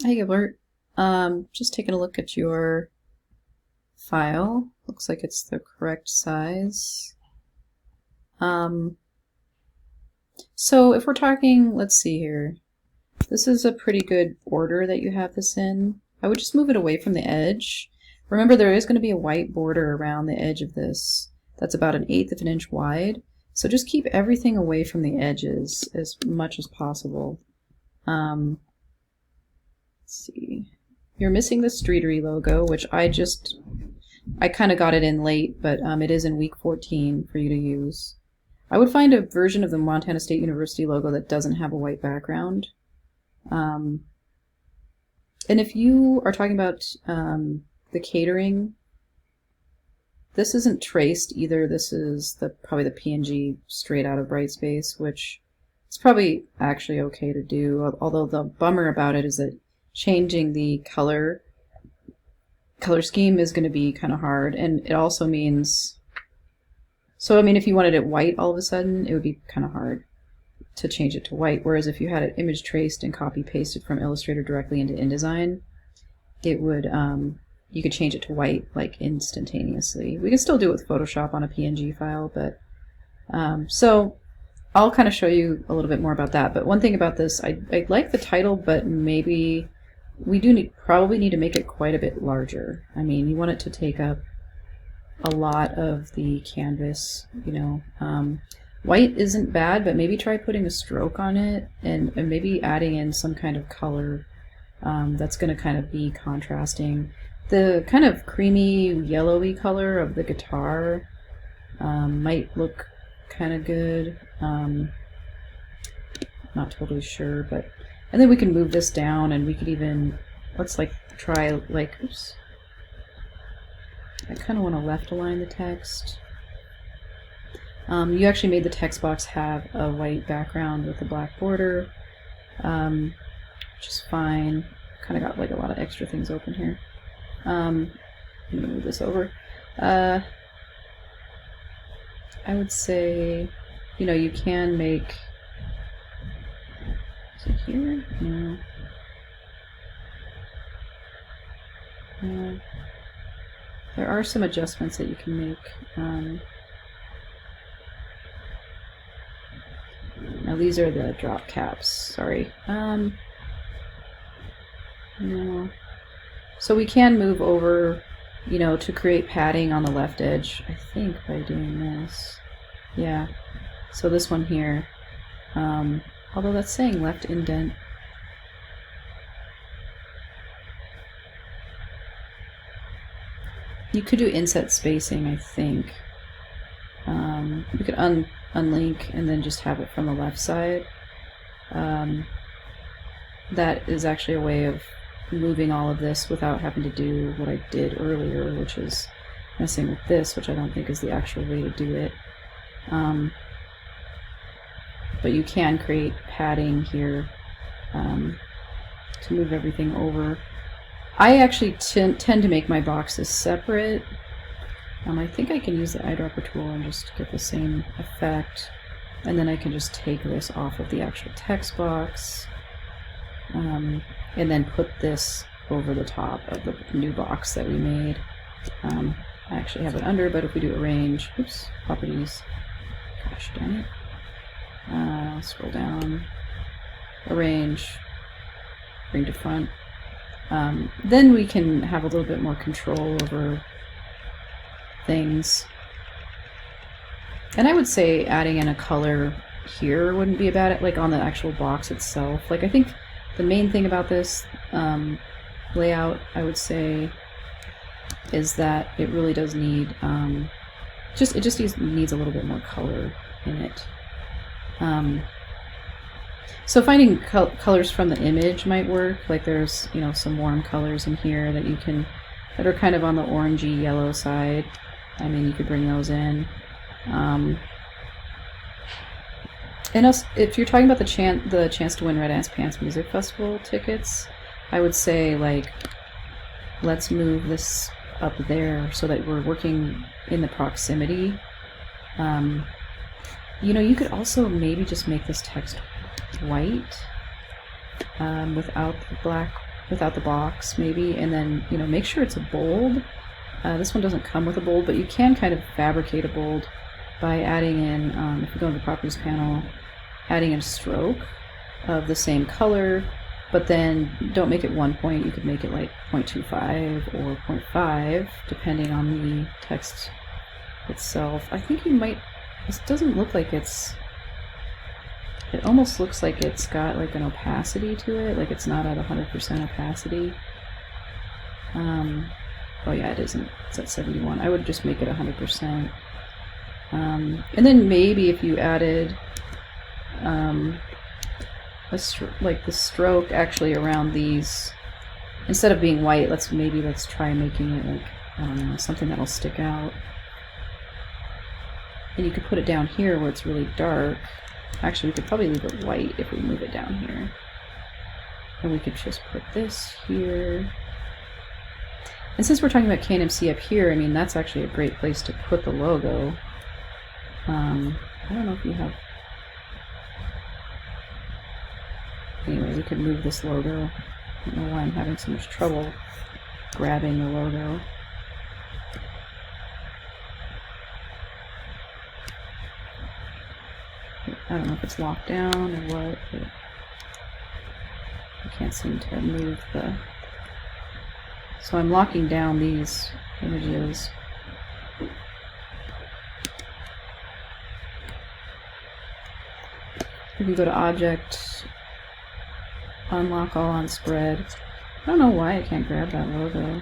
Hey Gilbert, just taking a look at your file. Looks like it's the correct size. Um, so if we're talking, let's see here. This is a pretty good order that you have this in. I would just move it away from the edge. Remember, there is going to be a white border around the edge of this. That's about 1/8 of an inch wide. So just keep everything away from the edges as much as possible. Let's see. You're missing the Streetery logo, which I kind of got it in late, but it is in week 14 for you to use. I would find a version of the Montana State University logo that doesn't have a white background. Um, and if you are talking about the catering, this isn't traced either. This is probably the PNG straight out of Brightspace, which it's probably actually okay to do. Although the bummer about it is that changing the color scheme is going to be kind of hard, and it also means, so I mean, if you wanted it white all of a sudden, it would be kind of hard to change it to white, whereas if you had an image traced and copy pasted from Illustrator directly into InDesign, it would you could change it to white like instantaneously. We can still do it with Photoshop on a PNG file, but so I'll kind of show you a little bit more about that. But one thing about this, I like the title, but maybe we probably need to make it quite a bit larger. I mean, you want it to take up a lot of the canvas, you know. White isn't bad, but maybe try putting a stroke on it and maybe adding in some kind of color that's going to kind of be contrasting. The kind of creamy yellowy color of the guitar might look kind of good. Not totally sure, but and then we can move this down, and we could even, let's like try like, oops. I kind of want to left align the text. You actually made the text box have a white background with a black border, which is fine. Kind of got like a lot of extra things open here. I'm gonna move this over. I would say, you know, you can make, is it here? No. There are some adjustments that you can make. Now these are the drop caps, sorry. No. So we can move over, you know, to create padding on the left edge, I think, by doing this. Yeah. So this one here, although that's saying left indent. You could do inset spacing, I think. You could unlink and then just have it from the left side. That is actually a way of moving all of this without having to do what I did earlier, which is messing with this, which I don't think is the actual way to do it. But you can create padding here to move everything over. I actually tend to make my boxes separate. I think I can use the eyedropper tool and just get the same effect, and then I can just take this off of the actual text box and then put this over the top of the new box that we made. I actually have it under, but if we do arrange, oops, properties, gosh darn it, scroll down, arrange, bring to front. Then we can have a little bit more control over things. And I would say adding in a color here wouldn't be a bad, like on the actual box itself. Like I think the main thing about this layout, I would say, is that it really does need, it just needs a little bit more color in it. So finding colors from the image might work. Like there's, you know, some warm colors in here that you can, that are kind of on the orangey yellow side. I mean, you could bring those in. And also, if you're talking about the chance to win Red Ants Pants Music Festival tickets, I would say, like, let's move this up there so that we're working in the proximity. You know, you could also maybe just make this text white without the black without the box, maybe, and then, you know, make sure it's a bold. This one doesn't come with a bold, but you can kind of fabricate a bold by adding in, if you go into the properties panel, adding in a stroke of the same color, but then don't make it 1 point. You could make it like 0.25 or 0.5, depending on the text itself. I think you might, this doesn't look like it's, it almost looks like it's got like an opacity to it, like it's not at 100% opacity. Oh yeah, it isn't. It's at 71. I would just make it 100%. And then maybe if you added like the stroke actually around these, instead of being white, let's try making it like, I don't know, something that'll stick out. And you could put it down here where it's really dark. Actually, we could probably leave it white if we move it down here. And we could just put this here. And since we're talking about KNMC up here, I mean, that's actually a great place to put the logo. I don't know if you have... Anyway, we could move this logo. I don't know why I'm having so much trouble grabbing the logo. I don't know if it's locked down or what, but I can't seem to move the... So I'm locking down these images. If you go to Object, Unlock All on Spread. I don't know why I can't grab that logo.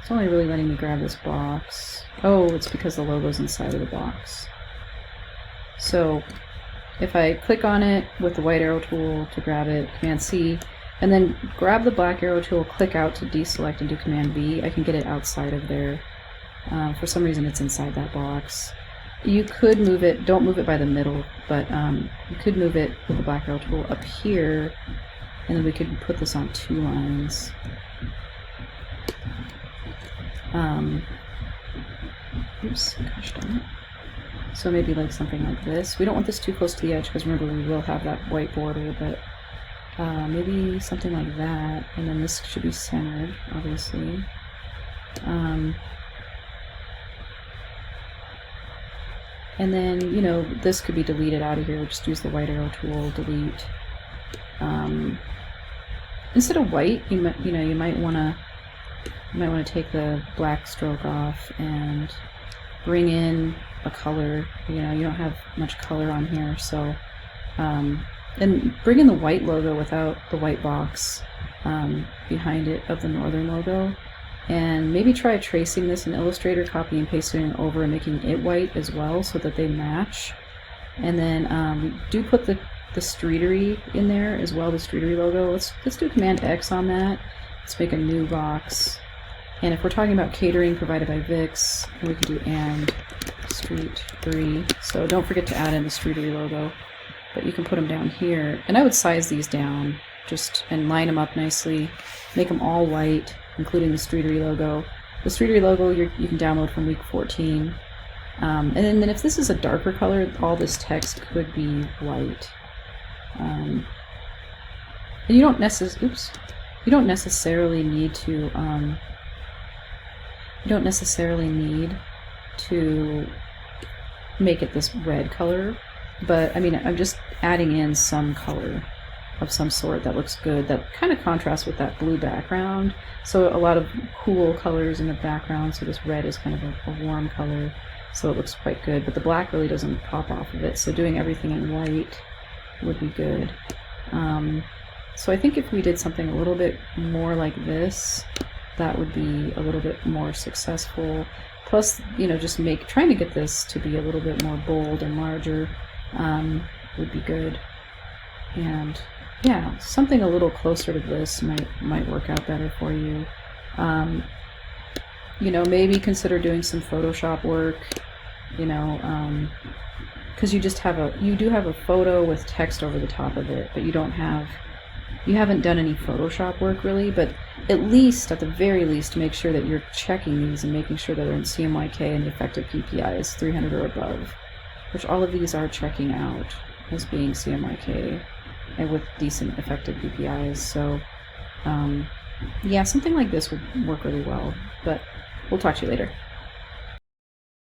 It's only really letting me grab this box. Oh, it's because the logo's inside of the box. So if I click on it with the white arrow tool to grab it, Command C, and then grab the black arrow tool, click out to deselect and do Command V, I can get it outside of there. For some reason it's inside that box. You could move it, don't move it by the middle, but you could move it with the black arrow tool up here, and then we could put this on 2 lines. Oops, gosh darn it. So maybe like something like this. We don't want this too close to the edge because remember we will have that white border, but maybe something like that. And then this should be centered, obviously. And then, you know, this could be deleted out of here. Just use the white arrow tool, delete. Instead of white, you might want to take the black stroke off and bring in a color. You know, you don't have much color on here, so and bring in the white logo without the white box behind it of the Northern logo, and maybe try tracing this in Illustrator, copy and pasting it over and making it white as well so that they match. And then do put the Streetery in there as well, the Streetery logo. Let's do Command X on that. Let's make a new box. And if we're talking about catering provided by Vix, we can do and Streetery. So don't forget to add in the Streetery logo. But you can put them down here. And I would size these down just and line them up nicely. Make them all white, including the Streetery logo. The Streetery logo you can download from week 14. And then if this is a darker color, all this text could be white. And you don't necessarily need to make it this red color, but I mean, I'm just adding in some color of some sort that looks good, that kind of contrasts with that blue background. So a lot of cool colors in the background, so this red is kind of a warm color, so it looks quite good, but the black really doesn't pop off of it, so doing everything in white would be good. So I think if we did something a little bit more like this, that would be a little bit more successful. Plus, you know, just trying to get this to be a little bit more bold and larger would be good. And yeah, something a little closer to this might work out better for you. You know, maybe consider doing some Photoshop work, you know, because you do have a photo with text over the top of it, but you haven't done any Photoshop work really, but at the very least, make sure that you're checking these and making sure that they're in CMYK and the effective PPI is 300 or above, which all of these are checking out as being CMYK. and with decent effective DPIs. So yeah, something like this would work really well. But we'll talk to you later.